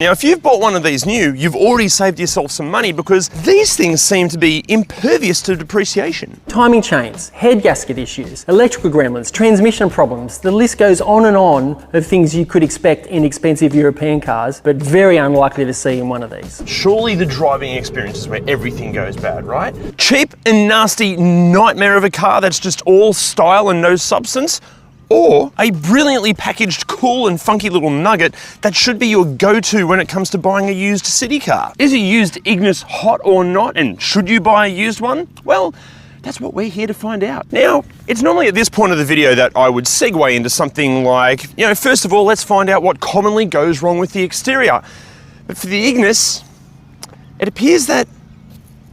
Now, if you've bought one of these new, you've already saved yourself some money because these things seem to be impervious to depreciation. Timing chains, head gasket issues, electrical gremlins, transmission problems, the list goes on of things you could expect in expensive European cars, but very unlikely to see in one of these. Surely the driving experience is where everything goes bad, right? Cheap and nasty nightmare of a car that's just all style and no substance? Or a brilliantly packaged, cool and funky little nugget that should be your go-to when it comes to buying a used city car. Is a used Ignis hot or not, and should you buy a used one? Well, that's what we're here to find out. Now, it's normally at this point of the video that I would segue into something like, first of all, let's find out what commonly goes wrong with the exterior. But for the Ignis, it appears that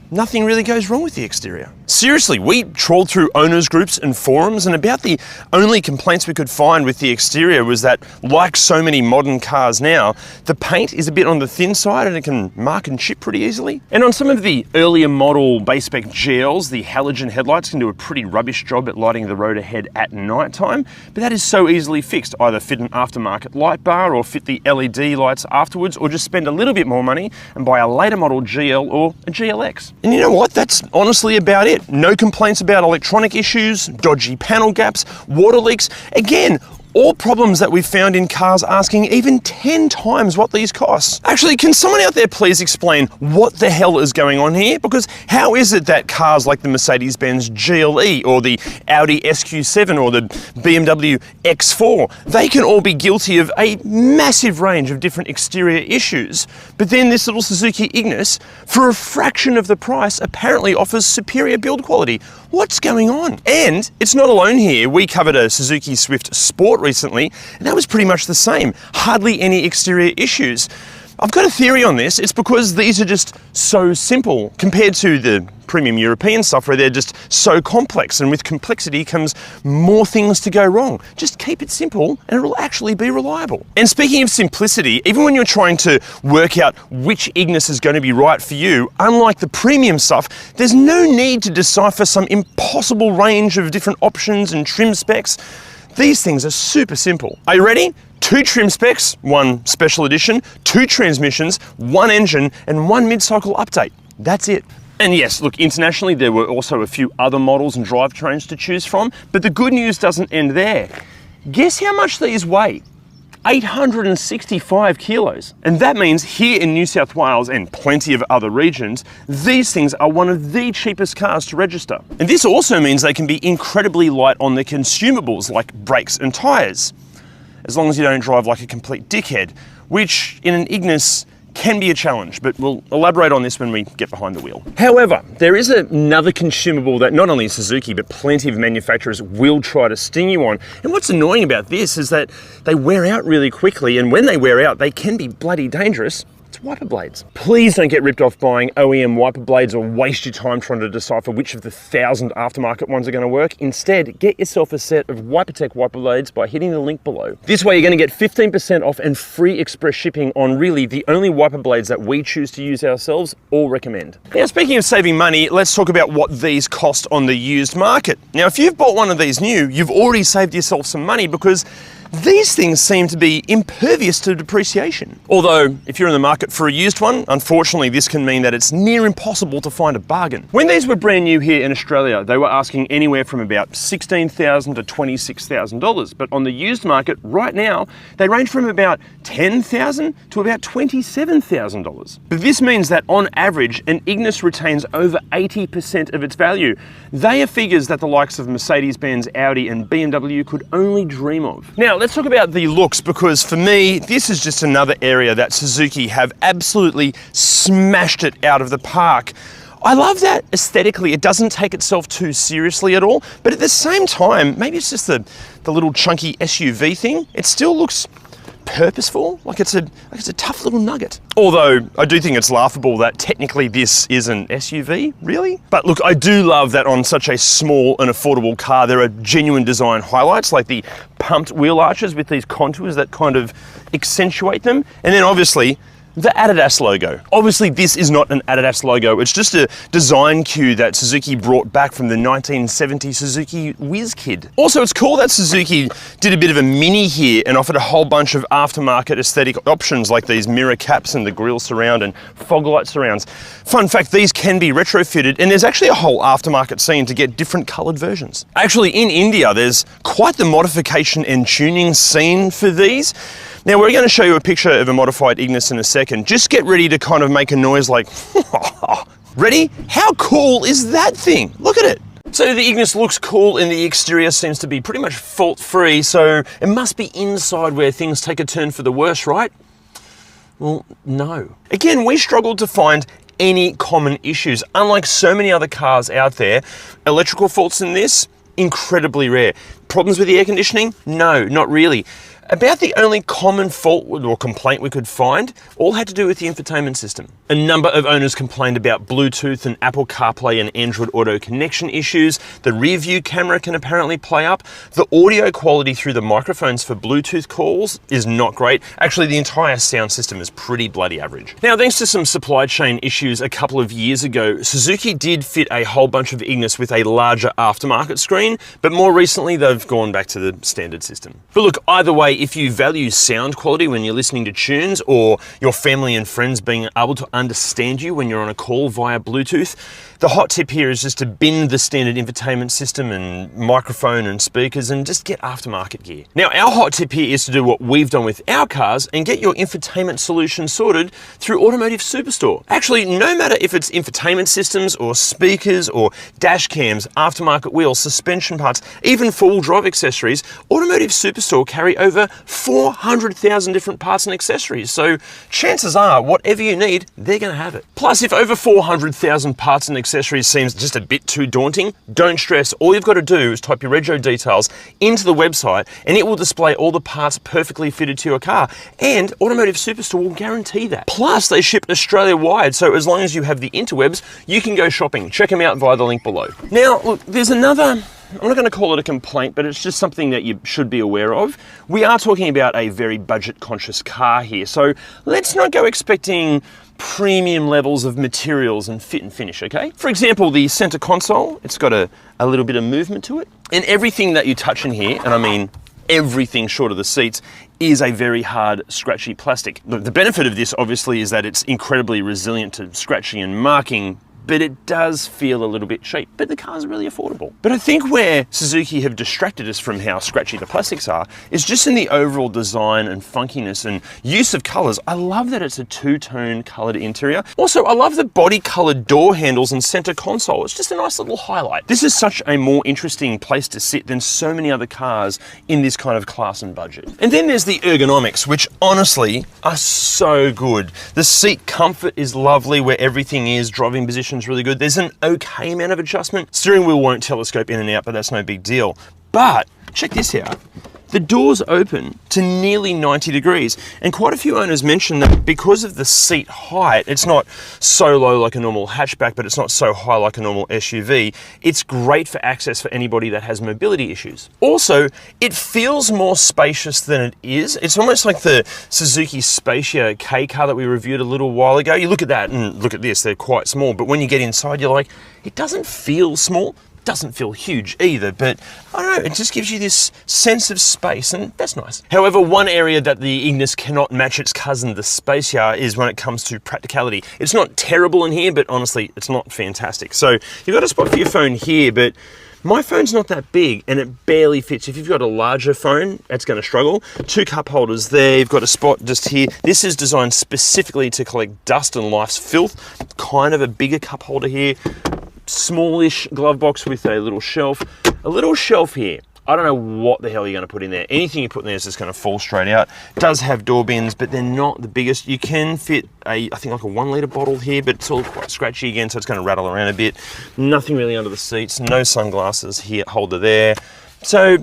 nothing really goes wrong with the exterior. Seriously, we trawled through owners groups and forums, and about the only complaints we could find with the exterior was that, like so many modern cars now, the paint is a bit on the thin side and it can mark and chip pretty easily. And on some of the earlier model base spec GLs, the halogen headlights can do a pretty rubbish job at lighting the road ahead at night time, but that is so easily fixed. Either fit an aftermarket light bar or fit the LED lights afterwards, or just spend a little bit more money and buy a later model GL or a GLX. And you know what? That's honestly about it. No complaints about electronic issues, dodgy panel gaps, water leaks. Again, all problems that we've found in cars asking even 10 times what these cost. Actually, can someone out there please explain what the hell is going on here? Because how is it that cars like the Mercedes-Benz GLE or the Audi SQ7 or the BMW X4, they can all be guilty of a massive range of different exterior issues, but then this little Suzuki Ignis, for a fraction of the price, apparently offers superior build quality. What's going on? And it's not alone here. We covered a Suzuki Swift Sport recently, and that was pretty much the same. Hardly any exterior issues. I've got a theory on this. It's because these are just so simple compared to the premium European stuff where they're just so complex, and with complexity comes more things to go wrong. Just keep it simple and it'll actually be reliable. And speaking of simplicity, even when you're trying to work out which Ignis is going to be right for you, unlike the premium stuff, there's no need to decipher some impossible range of different options and trim specs. These things are super simple. Are you ready? 2 trim specs, 1 special edition, 2 transmissions, 1 engine, and 1 mid-cycle update. That's it. And yes, look, internationally there were also a few other models and drivetrains to choose from, but the good news doesn't end there. Guess how much these weigh? 865 kilos. And that means here in New South Wales and plenty of other regions, these things are one of the cheapest cars to register. And this also means they can be incredibly light on the consumables like brakes and tyres, as long as you don't drive like a complete dickhead, which in an Ignis can be a challenge, but we'll elaborate on this when we get behind the wheel. However, there is another consumable that not only Suzuki, but plenty of manufacturers will try to sting you on. And what's annoying about this is that they wear out really quickly, and when they wear out, they can be bloody dangerous. It's wiper blades. Please don't get ripped off buying OEM wiper blades or waste your time trying to decipher which of the 1,000 aftermarket ones are going to work. Instead, get yourself a set of WiperTech wiper blades by hitting the link below. This way you're going to get 15% off and free express shipping on really the only wiper blades that we choose to use ourselves or recommend. Now, speaking of saving money, let's talk about what these cost on the used market. Now, if you've bought one of these new, you've already saved yourself some money because these things seem to be impervious to depreciation. Although, if you're in the market for a used one, unfortunately this can mean that it's near impossible to find a bargain. When these were brand new here in Australia, they were asking anywhere from about $16,000 to $26,000. But on the used market right now, they range from about $10,000 to about $27,000. But this means that on average, an Ignis retains over 80% of its value. They are figures that the likes of Mercedes-Benz, Audi and BMW could only dream of. Now, let's talk about the looks, because for me, this is just another area that Suzuki have absolutely smashed it out of the park. I love that aesthetically, it doesn't take itself too seriously at all, but at the same time, maybe it's just the little chunky SUV thing, it still looks purposeful, like it's a tough little nugget. Although I do think it's laughable that technically this is an SUV, really? But look, I do love that on such a small and affordable car there are genuine design highlights like the pumped wheel arches with these contours that kind of accentuate them. And then obviously the Adidas logo. Obviously, this is not an Adidas logo. It's just a design cue that Suzuki brought back from the 1970 Suzuki Whiz Kid. Also, it's cool that Suzuki did a bit of a mini here and offered a whole bunch of aftermarket aesthetic options like these mirror caps and the grille surround and fog light surrounds. Fun fact, these can be retrofitted, and there's actually a whole aftermarket scene to get different colored versions. Actually, in India, there's quite the modification and tuning scene for these. Now, we're going to show you a picture of a modified Ignis in a second. Just get ready to kind of make a noise like, ready? How cool is that thing? Look at it. So the Ignis looks cool and the exterior seems to be pretty much fault-free, so it must be inside where things take a turn for the worse, right? Well, no. Again, we struggled to find any common issues. Unlike so many other cars out there, electrical faults in this, incredibly rare. Problems with the air conditioning? No, not really. About the only common fault or complaint we could find all had to do with the infotainment system. A number of owners complained about Bluetooth and Apple CarPlay and Android Auto connection issues. The rear view camera can apparently play up. The audio quality through the microphones for Bluetooth calls is not great. Actually, the entire sound system is pretty bloody average. Now, thanks to some supply chain issues a couple of years ago, Suzuki did fit a whole bunch of Ignis with a larger aftermarket screen, but more recently they've gone back to the standard system. But look, either way, if you value sound quality when you're listening to tunes, or your family and friends being able to understand you when you're on a call via Bluetooth, the hot tip here is just to bin the standard infotainment system and microphone and speakers and just get aftermarket gear. Now, our hot tip here is to do what we've done with our cars and get your infotainment solution sorted through Automotive Superstore. Actually, no matter if it's infotainment systems or speakers or dash cams, aftermarket wheels, suspension parts, even four-wheel drive accessories, Automotive Superstore carry over 400,000 different parts and accessories. So chances are, whatever you need, they're going to have it. Plus, if over 400,000 parts and accessories seems just a bit too daunting, don't stress. All you've got to do is type your rego details into the website and it will display all the parts perfectly fitted to your car. And Automotive Superstore will guarantee that. Plus, they ship Australia-wide, so as long as you have the interwebs, you can go shopping. Check them out via the link below. Now, look, there's another, I'm not going to call it a complaint, but it's just something that you should be aware of. We are talking about a very budget-conscious car here, so let's not go expecting premium levels of materials and fit and finish, okay? For example, the center console, it's got a little bit of movement to it, and everything that you touch in here, and I mean everything short of the seats, is a very hard, scratchy plastic. The benefit of this, obviously, is that it's incredibly resilient to scratching and marking, but it does feel a little bit cheap, but the car's really affordable. But I think where Suzuki have distracted us from how scratchy the plastics are is just in the overall design and funkiness and use of colors. I love that it's a two-tone colored interior. Also, I love the body colored door handles and center console. It's just a nice little highlight. This is such a more interesting place to sit than so many other cars in this kind of class and budget. And then there's the ergonomics, which honestly are so good. The seat comfort is lovely where everything is, driving position really good. There's an okay amount of adjustment. Steering wheel won't telescope in and out, but that's no big deal. But check this out. The doors open to nearly 90 degrees. And quite a few owners mentioned that because of the seat height, it's not so low like a normal hatchback, but it's not so high like a normal SUV. It's great for access for anybody that has mobility issues. Also, it feels more spacious than it is. It's almost like the Suzuki Spacia K car that we reviewed a little while ago. You look at that and look at this, they're quite small. But when you get inside, you're like, it doesn't feel small. Doesn't feel huge either, but I don't know, it just gives you this sense of space, and that's nice. However, one area that the Ignis cannot match its cousin, the Spacia, is when it comes to practicality. It's not terrible in here, but honestly, it's not fantastic. So you've got a spot for your phone here, but my phone's not that big and it barely fits. If you've got a larger phone, it's going to struggle. Two cup holders there, you've got a spot just here. This is designed specifically to collect dust and life's filth. Kind of a bigger cup holder here. Smallish glove box with a little shelf. A little shelf here. I don't know what the hell you're going to put in there. Anything you put in there is just going to fall straight out. It does have door bins, but they're not the biggest. You can fit I think like a 1 litre bottle here, but it's all quite scratchy again, so it's going to rattle around a bit. Nothing really under the seats. No sunglasses here, holder there. So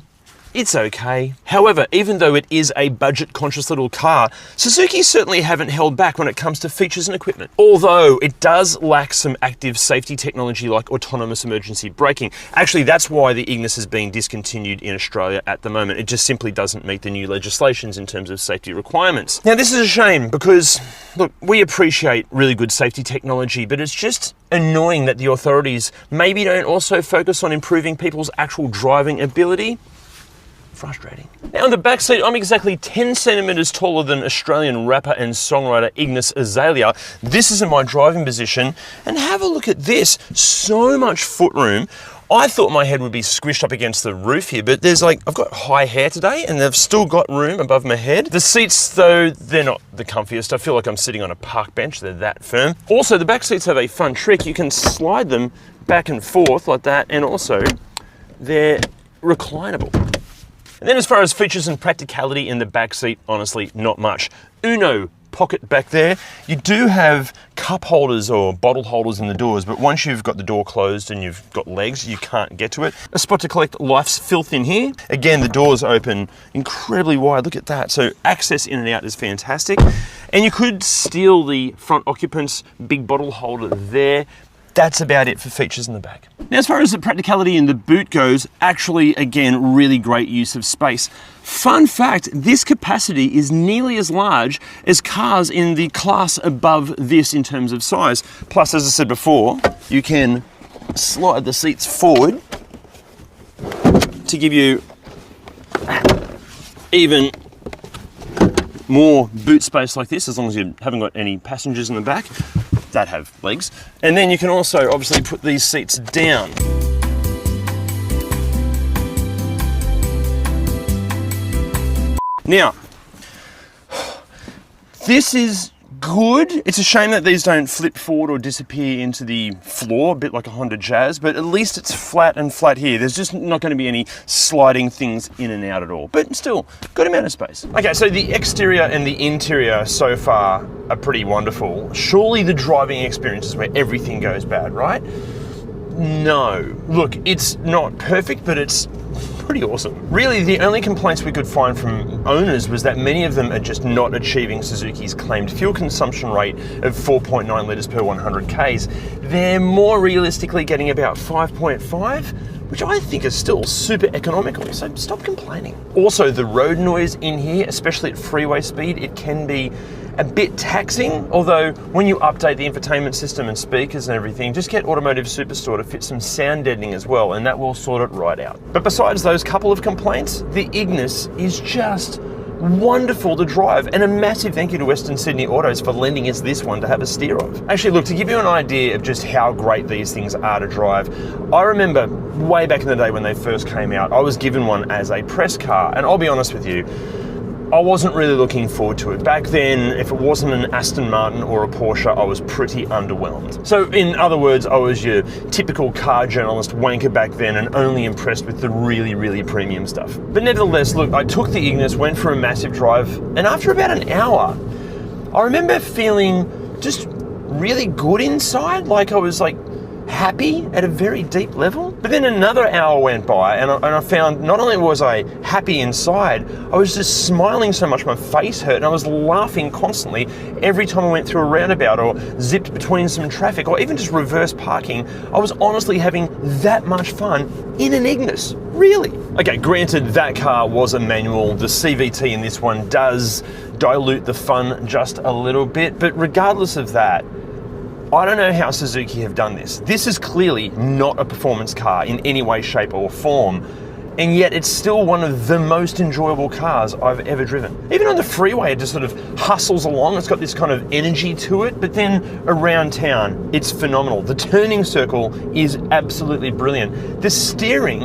it's okay. However, even though it is a budget-conscious little car, Suzuki certainly haven't held back when it comes to features and equipment. Although it does lack some active safety technology like autonomous emergency braking. Actually, that's why the Ignis is being discontinued in Australia at the moment. It just simply doesn't meet the new legislations in terms of safety requirements. Now, this is a shame because, look, we appreciate really good safety technology, but it's just annoying that the authorities maybe don't also focus on improving people's actual driving ability. Frustrating. Now in the back seat, I'm exactly 10 centimeters taller than Australian rapper and songwriter Ignis Azalea. This is in my driving position, and have a look at this. So much footroom. I thought my head would be squished up against the roof here, but there's I've got high hair today and they've still got room above my head. The seats though, they're not the comfiest. I feel like I'm sitting on a park bench, they're that firm. Also, the back seats have a fun trick. You can slide them back and forth like that, and also they're reclinable. And then as far as features and practicality in the back seat, honestly, not much. Uno pocket back there. You do have cup holders or bottle holders in the doors, but once you've got the door closed and you've got legs, you can't get to it. A spot to collect life's filth in here. Again, the doors open incredibly wide. Look at that. So access in and out is fantastic. And you could steal the front occupant's big bottle holder there. That's about it for features in the back. Now, as far as the practicality in the boot goes, actually, again, really great use of space. Fun fact, this capacity is nearly as large as cars in the class above this in terms of size. Plus, as I said before, you can slide the seats forward to give you even more boot space like this, as long as you haven't got any passengers in the back that have legs. And then you can also obviously put these seats down. Now, this is good. It's a shame that these don't flip forward or disappear into the floor, a bit like a Honda Jazz, but at least it's flat and flat here. There's just not going to be any sliding things in and out at all, but still, good amount of space. Okay, so the exterior and the interior so far are pretty wonderful. Surely the driving experience is where everything goes bad, right? No. Look, it's not perfect, but it's pretty awesome. Really, the only complaints we could find from owners was that many of them are just not achieving Suzuki's claimed fuel consumption rate of 4.9 litres per 100 Ks. They're more realistically getting about 5.5, which I think is still super economical, so stop complaining. Also, the road noise in here, especially at freeway speed, it can be a bit taxing, although when you update the infotainment system and speakers and everything, just get Automotive Superstore to fit some sound deadening as well, and that will sort it right out. But besides those couple of complaints, the Ignis is just wonderful to drive, and a massive thank you to Western Sydney Autos for lending us this one to have a steer of. Actually, look, to give you an idea of just how great these things are to drive, I remember way back in the day when they first came out, I was given one as a press car, and I'll be honest with you, I wasn't really looking forward to it. Back then, if it wasn't an Aston Martin or a Porsche, I was pretty underwhelmed. So in other words, I was your typical car journalist wanker back then and only impressed with the really, really premium stuff. But nevertheless, look, I took the Ignis, went for a massive drive, and after about an hour, I remember feeling just really good inside, like I was happy at a very deep level. But then another hour went by and I found not only was I happy inside, I was just smiling so much my face hurt, and I was laughing constantly every time I went through a roundabout or zipped between some traffic or even just reverse parking. I was honestly having that much fun in an Ignis, really. Okay, granted that car was a manual. The CVT in this one does dilute the fun just a little bit, but regardless of that, I don't know how Suzuki have done this. This is clearly not a performance car in any way, shape or form, and yet it's still one of the most enjoyable cars I've ever driven. Even on the freeway, it just sort of hustles along. It's got this kind of energy to it, but then around town, it's phenomenal. The turning circle is absolutely brilliant. The steering,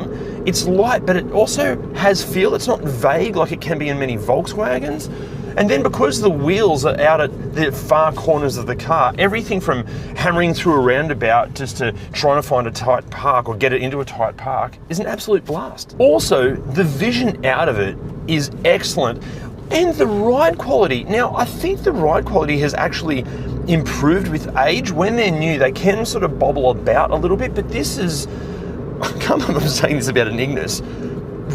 it's light, but it also has feel. It's not vague like it can be in many Volkswagens. And then because the wheels are out at the far corners of the car, everything from hammering through a roundabout just to trying to find a tight park or get it into a tight park is an absolute blast. Also, the vision out of it is excellent. And the ride quality. Now, I think the ride quality has actually improved with age. When they're new, they can sort of bobble about a little bit, but this is, I can't believe I'm saying this about an Ignis.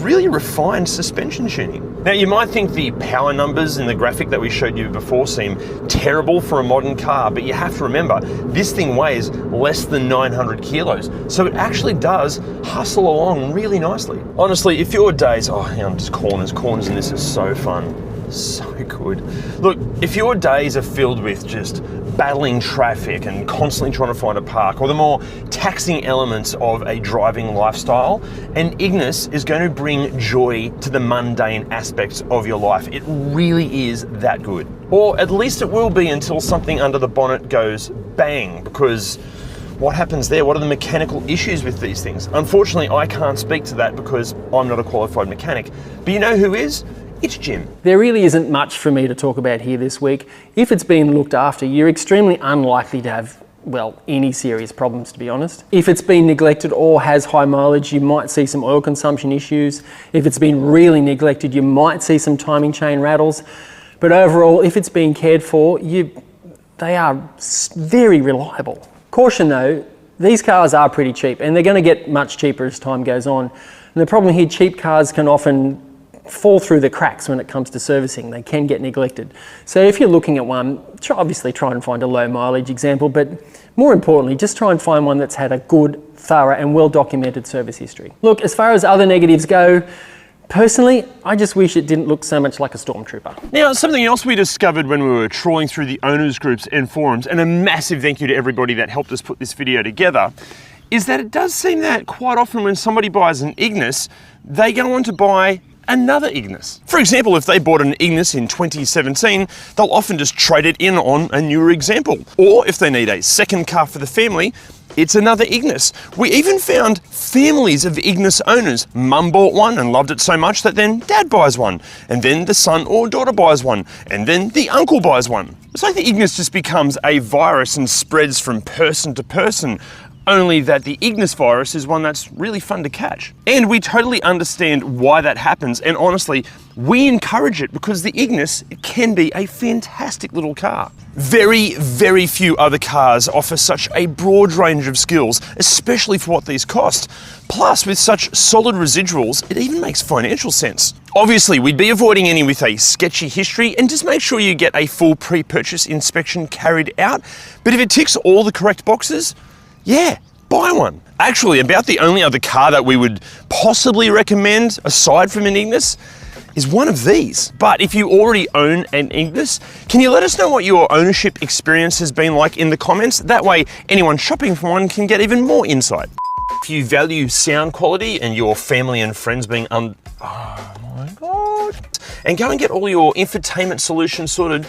really refined suspension tuning. Now, you might think the power numbers in the graphic that we showed you before seem terrible for a modern car, but you have to remember, this thing weighs less than 900 kilos, so it actually does hustle along really nicely. Honestly, if your days, oh, hang on, just corners in this is so fun. So good. Look, if your days are filled with just battling traffic and constantly trying to find a park, or the more taxing elements of a driving lifestyle, an Ignis is going to bring joy to the mundane aspects of your life. It really is that good. Or at least it will be until something under the bonnet goes bang, because what happens there? What are the mechanical issues with these things? Unfortunately, I can't speak to that because I'm not a qualified mechanic. But you know who is? It's Jim. There really isn't much for me to talk about here this week. If it's been looked after, you're extremely unlikely to have, well, any serious problems, to be honest. If it's been neglected or has high mileage, you might see some oil consumption issues. If it's been really neglected, you might see some timing chain rattles. But overall, if it's being cared for, they are very reliable. Caution though, these cars are pretty cheap, and they're going to get much cheaper as time goes on. And the problem here, cheap cars can often fall through the cracks when it comes to servicing. They can get neglected. So if you're looking at one, obviously try and find a low mileage example, but more importantly, just try and find one that's had a good, thorough and well-documented service history. Look, as far as other negatives go, personally, I just wish it didn't look so much like a stormtrooper. Now, something else we discovered when we were trawling through the owners groups and forums, and a massive thank you to everybody that helped us put this video together, is that it does seem that quite often when somebody buys an Ignis, they go on to buy another Ignis. For example, if they bought an Ignis in 2017, they'll often just trade it in on a newer example. Or if they need a second car for the family, it's another Ignis. We even found families of Ignis owners. Mum bought one and loved it so much that then dad buys one, and then the son or daughter buys one, and then the uncle buys one. It's like the Ignis just becomes a virus and spreads from person to person. Only that the Ignis virus is one that's really fun to catch. And we totally understand why that happens, and honestly, we encourage it because the Ignis can be a fantastic little car. Very, very few other cars offer such a broad range of skills, especially for what these cost. Plus, with such solid residuals, it even makes financial sense. Obviously, we'd be avoiding any with a sketchy history, and just make sure you get a full pre-purchase inspection carried out. But if it ticks all the correct boxes, yeah, buy one. Actually, about the only other car that we would possibly recommend, aside from an Ignis, is one of these. But if you already own an Ignis, can you let us know what your ownership experience has been like in the comments? That way, anyone shopping for one can get even more insight. If you value sound quality and your family and friends being oh my God. And go and get all your infotainment solutions sorted,